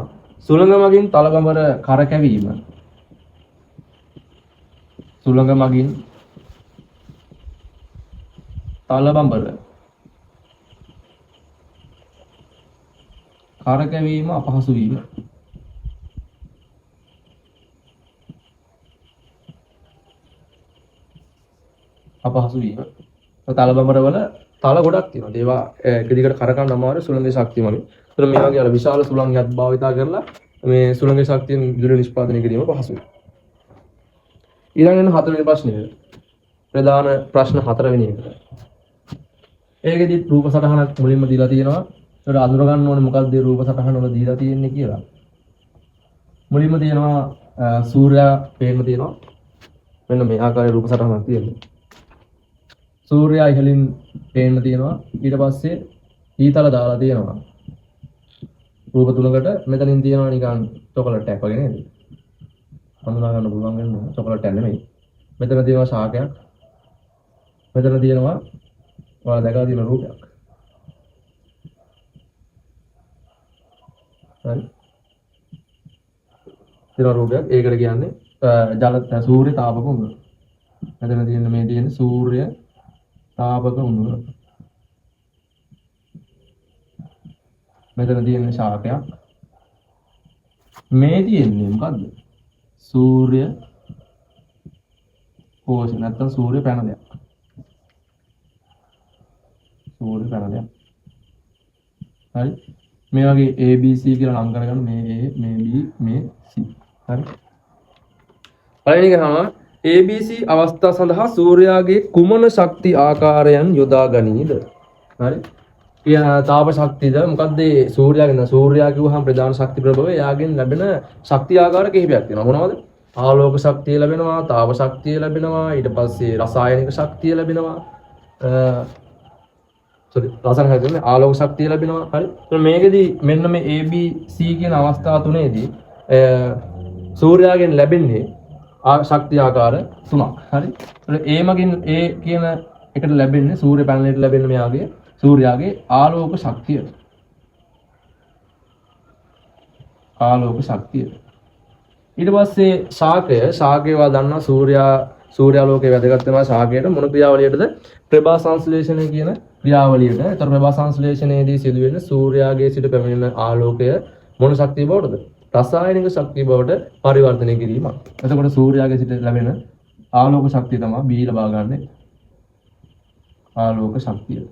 [SPEAKER 1] සුළඟ මගින් තලබඹර කරකැවීම. සුළඟ මගින් තලබඹර කරකැවීම අපහසු වීම. තලබඹර වල තල ගොඩක් තියෙනවා. ඒවා එක දිගට කරකවන්න අමාරු සුළඟේ ශක්තිය මගින්. ඒතර මේ වගේ අර විශාල සුළං යත් භාවිතා කරලා මේ සුළඟේ ශක්තියෙන් විදුලිය නිෂ්පාදනය කිරීම පහසුයි. ඊළඟ හතරවෙනි ප්‍රශ්නය. ප්‍රධාන ප්‍රශ්න හතරවෙනි එක. ඒකෙදි රූප සටහනක් මුලින්ම දීලා තියෙනවා. ඒකට අඳුර ගන්න ඕනේ මොකක්ද මේ රූප සටහන වල දීලා තියෙන්නේ කියලා. මුලින්ම තියෙනවා සූර්යයා පේන්න තියෙනවා. මෙන්න මේ ආකාරයේ රූප සටහනක් තියෙනවා. සූර්යයා ඉහළින් පේන්න තියෙනවා. ඊට පස්සේ ඊතල දාලා තියෙනවා. රූප තුනකට මෙතනින් තියෙනවා නිකන් චොකලට් එකක් වගේ නේද? හඳුනා ගන්න පුළුවන් වෙනවා. චොකලට් එක නෙමෙයි. මෙතන තියෙනවා ශාකයක්. මෙතන තියෙනවා ඔයාලා දැකලා තියෙන රූපයක්. හරි. තියෙන රූපයක්. ඒකට කියන්නේ ජල සූර්ය තාපක උණුර. මෙතන තියෙන මේ තියෙන සූර්ය තාපක උණුර. මෙතන තියෙන ශාකයක්. මේ තියෙන්නේ මොකද්ද? සූර්ය කෝෂ නැත්නම් සූර්ය පැනලයක්. හරි. මේ වගේ ABC කියලා නම් කරගන්න මේ A මේ B මේ C. හරි. පළවෙනි එක තමයි ABC අවස්ථා සඳහා සූර්යාගේ කුමන ශක්ති ආකාරයන් යොදා ගනීද? හරි. තාප ශක්තියද මොකද්ද සූර්යයා කිව්වහම ප්‍රධාන ශක්ති ප්‍රභවය එයාගෙන් ලැබෙන ශක්ති ආකාර කිහිපයක් තියෙනවා. මොනවද? ආලෝක ශක්තිය ලැබෙනවා, තාප ශක්තිය ලැබෙනවා, ඊට පස්සේ රසායනික ශක්තිය ලැබෙනවා. රසායනික ආලෝක ශක්තිය ලැබෙනවා. හරි. එතකොට මේකෙදි මෙන්න මේ A B C කියන අවස්ථා තුනේදී සූර්යයාගෙන් ලැබෙන්නේ ශක්ති ආකාර තුනක්. හරි. එතකොට A මගින් A කියන එකට ලැබෙන්නේ සූර්ය පැනලයට ලැබෙන මෙයාගේ සූර්යාගේ ආලෝක ශක්තිය. ඊට පස්සේ ශාකයවා දන්නා සූර්යාලෝකයේ වැදගත් වෙනවා ශාකයට මොන ක්‍රියාවලියටද? ප්‍රභා සංශ්ලේෂණය කියන ක්‍රියාවලියට. ඒතර ප්‍රභා සංශ්ලේෂණයේදී සිදුවෙන සූර්යාගේ සිට පැමිණෙන ආලෝකය මොන ශක්තිය බවටද? රසායනික ශක්තිය බවට පරිවර්තනය කිරීමක්. එතකොට සූර්යාගේ සිට ලැබෙන ආලෝක ශක්තිය තමයි B ලබා ගන්න. ආලෝක ශක්තිය.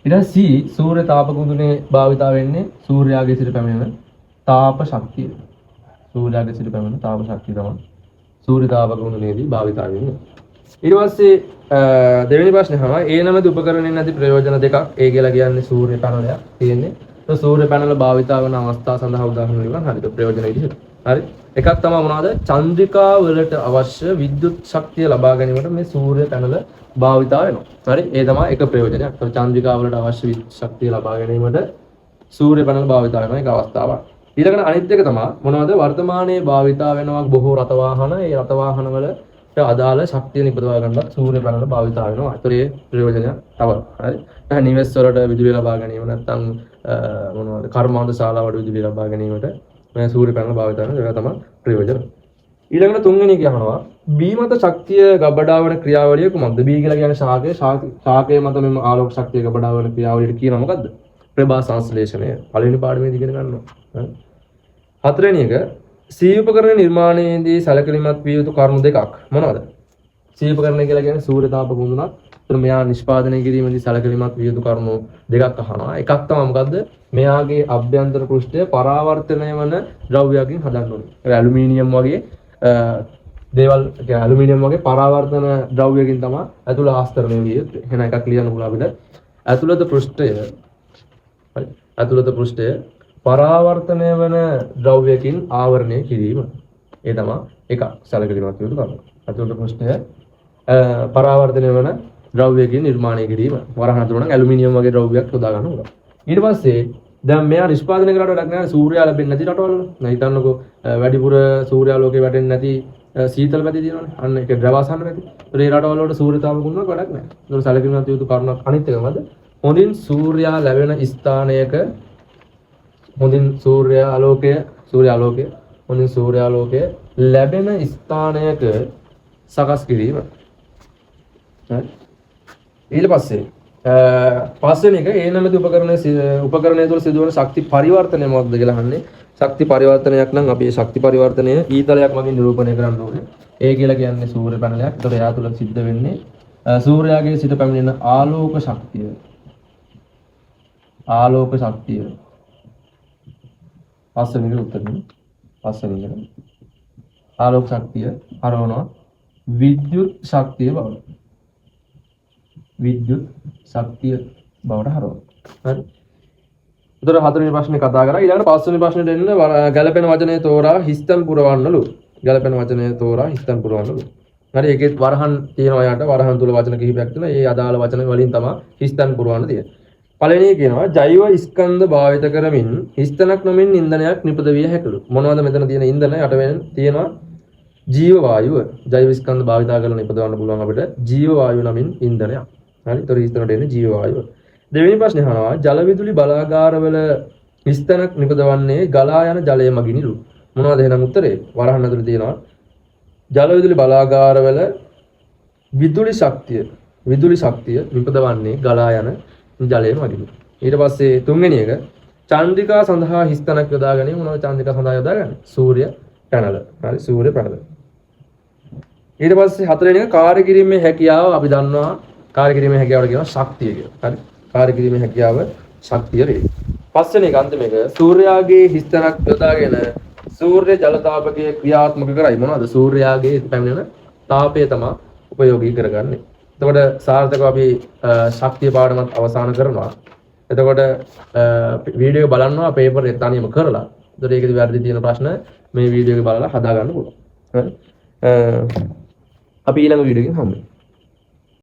[SPEAKER 1] ඊට C සූර්ය තාපක උඳුනේ භාවිතා වෙන්නේ සූර්යාගේ සිට පැමිණෙන තාප ශක්තිය. සූර්යාගේ සිට පැමිණ තාප ශක්තිය තමයි සූර්ය තාප ගුණනේදී භාවිතා වෙන්නේ. ඊට පස්සේ දෙවෙනි ප්‍රශ්නේ තමයි ඒ නමද උපකරණයෙන් නැති ප්‍රයෝජන දෙකක්. ඒ කියලා කියන්නේ සූර්ය පැනලයක් තියෙන්නේ. તો සූර්ය පැනල භාවිතා වන අවස්ථා සඳහා උදාහරණ ලියන්න හරියට ප්‍රයෝජන විදිහට. හරි. එකක් තමයි මොනවද? චන්ද්‍රිකා වලට අවශ්‍ය විද්‍යුත් ශක්තිය ලබා ගැනීමට මේ සූර්ය පැනල භාවිතා වෙනවා. හරි. ඒ තමයි එක ප්‍රයෝජනයක්. તો චන්ද්‍රිකා වලට අවශ්‍ය විද්‍යුත් ශක්තිය ලබා ගැනීමට සූර්ය පැනල භාවිතා වෙනවා. ඒක අවස්ථාවක්. ඊළඟට අනිත් එක තමයි මොනවද? වර්තමානයේ භාවිතා වෙනවා බොහෝ රථ වාහන. ඒ රථ වාහන වලට අදාළ ශක්තිය නිපදවා ගන්නත් සූර්ය පැනල භාවිතා වෙනවා. ඒතර ඒ ප්‍රයෝජනය තව. හරි. දැන් නිවෙස් වලට විදුලිය ලබා ගැනීම නැත්නම් මොනවද? කර්මාන්ත ශාලාවල විදුලිය ලබා ගැනීමට මේ සූර්ය පැනල භාවිතා වෙනවා. ඒක තමයි ප්‍රයෝජන. ඊළඟට තුන්වෙනි එක යනවා බී මත ශක්තිය ගබඩා වන ක්‍රියාවලිය කුමක්ද? බී කියලා කියන්නේ ශාකයේ මත මෙම ආලෝක ශක්තිය ගබඩා වන ක්‍රියාවලියට කියනවා මොකද්ද? ප්‍රභා සංශ්ලේෂණය. පළවෙනි පාඩමේදී ඉගෙන ගන්නවා. හතරවෙනි එක සී උපකරණ නිර්මාණයේදී සැලකිලිමත් විය යුතු කරුණු දෙකක් මොනවද? සී උපකරණ කියලා කියන්නේ සූර්ය තාප ගුණුණක්. ඒතර මෙයා නිෂ්පාදනය කිරීමේදී සැලකිලිමත් විය යුතු කරුණු දෙකක් අහනවා. එකක් තමයි මොකද්ද? මෙයාගේ අභ්‍යන්තර පෘෂ්ඨය පරාවර්තනය වන ද්‍රව්‍යයකින් හදන්න ඕනේ. ඒ ඇලුමිනියම් වගේ දේවල් කියන්නේ ඇලුමිනියම් වගේ පරාවර්තන ද්‍රව්‍යයකින් තමයි ඇතුළ ආස්තරණය විය යුත්තේ. එහෙනම් එකක් ලියන්න පුළුවන් අපිට. ඇතුළත පෘෂ්ඨය හරි. ඇතුළත පෘෂ්ඨය පරාවර්තනය වන ද්‍රව්‍යයකින් ආවරණය කිරීම. ඒ තමයි එකක් සැලකිලිමත් විය යුතු කරුණ. ඇතුළත පෘෂ්ඨය පරාවර්තනය වන ද්‍රව්‍යයකින් නිර්මාණය කිරීම. වරහන් ඇතුළ නම් ඇලුමිනියම් වගේ ද්‍රව්‍යයක් යොදා ගන්න ඕන. ඊට පස්සේ දැන් මෙයා නිෂ්පාදනය කරලා වැඩක් නැහැ සූර්යාල ලැබෙන්නේ නැති රටවල වල. දැන් හිතන්නකෝ වැඩිපුර සූර්යාලෝකේ වැටෙන්නේ නැති සීතල පැති තියෙනවනේ. අන්න ඒක ද්‍රවාසන්න පැති. ඒ රටවල වල සූර්යතාප ගුණයක් වැඩක් නැහැ. ඒක සැලකිලිමත් විය යුතු කරුණක්. අනිත් එක මොකද? හොඳින් සූර්යා ලැබෙන ස්ථානයක හොඳින් සූර්යාලෝකය හොඳින් සූර්යාලෝකය ලැබෙන ස්ථානයක සකස් කිරීම. හරි. ඊට පස්සේ පස්වෙනි එක ඒ නැමැති උපකරණය තුළ සිදුවන ශක්ති පරිවර්තනය මොකක්ද කියලා අහන්නේ. ශක්ති පරිවර්තනයක් නම් අපි ශක්ති පරිවර්තනය ඊතලයක් මගින් නිරූපණය කරන්න ඕනේ. ඒ කියලා කියන්නේ සූර්ය පැනලයක්. ඒතකොට එයා තුළ සිද්ධ වෙන්නේ සූර්යාගේ සිට පැමිණෙන ආලෝක ශක්තිය. පස්වෙනි එක උත්තරේ. පස්වෙනි එක ආලෝක ශක්තිය හරවනවා විද්‍යුත් ශක්තිය බවට. විද්‍යුත් ශක්තිය බවට හරවනවා. හරි. උතර හතරවෙනි ප්‍රශ්නේ කතා කරා. ඊළඟට පස්වෙනි ප්‍රශ්නෙට එන්න ගැළපෙන වචනය තෝරා හිස්තන් පුරවන්නලු. ගැළපෙන වචනය තෝරා හිස්තන් පුරවන්නලු. හරි. ඒකෙත් වරහන් තියෙනවා යාට. වරහන් තුල වචන කිහිපයක් තියෙනවා. ඒ අදාළ වචන වලින් තමයි හිස්තන් පුරවන්න තියෙන්නේ. පළවෙනි එක කියනවා ජෛව ස්කන්ධ භාවිත කරමින් හිස්තනක් නොමින් ඉන්ධනයක් නිපද විය හැකිලු. මොනවද මෙතන තියෙන ඉන්ධන? යට වෙන තියෙනවා ජීව වායුව. ජෛව ස්කන්ධ භාවිත කරලා නිපදවන්න පුළුවන් අපිට ජීව වායුව නමින් ඉන්ධනයක්. හරි. ඒතර හිස්තනට එන්නේ ජීව වායුව. දෙවෙනි ප්‍රශ්නේ අහනවා ජල විදුලි බලාගාරවල හිස්තනක් නිපදවන්නේ ගලා යන ජලය මගිනිලු. මොනවද එහෙනම් උත්තරේ? වරහන් ඇතුලේ තියෙනවා ජල විදුලි බලාගාරවල විදුලි ශක්තිය නිපදවන්නේ ගලා යන ජලය මගින්. ඊට පස්සේ තුන්වෙනි එක චන්ද්‍රිකා සඳහා හිස්තනක් යොදා ගැනීම. මොනවද චන්ද්‍රිකා සඳහා යොදාගන්නේ? සූර්ය පැනල. හරි. සූර්ය පැනල. ඊට පස්සේ හතරවෙනි එක කාර්ය කිරීමේ හැකියාව අපි දන්නවා. කාර්ය කිරීමේ හැකියාවට කියනවා ශක්තිය කියලා. හරි. කාර්ය කිරීමේ හැකියාව ශක්තිය වේ. පස්වෙනි එක අන්තිම එක සූර්යාගේ හිස්තනක් යොදාගෙන සූර්ය ජල තාපකයේ ක්‍රියාත්මක කරයි. මොනවද? සූර්යාගේ පැමිණෙන තාපය තමයි උපයෝගී කරගන්නේ. එතකොට සාර්ථකව අපි ශක්තිය පාඩමත් අවසන් කරනවා. එතකොට වීඩියෝ එක බලනවා පේපර් එක තනියම කරලා. එතකොට ඒකේදී වැරදි තියෙන ප්‍රශ්න මේ වීඩියෝ එක බලලා හදා ගන්න පුළුවන්. හරි. අපි ඊළඟ වීඩියෝ එකෙන් හම්බෙමු.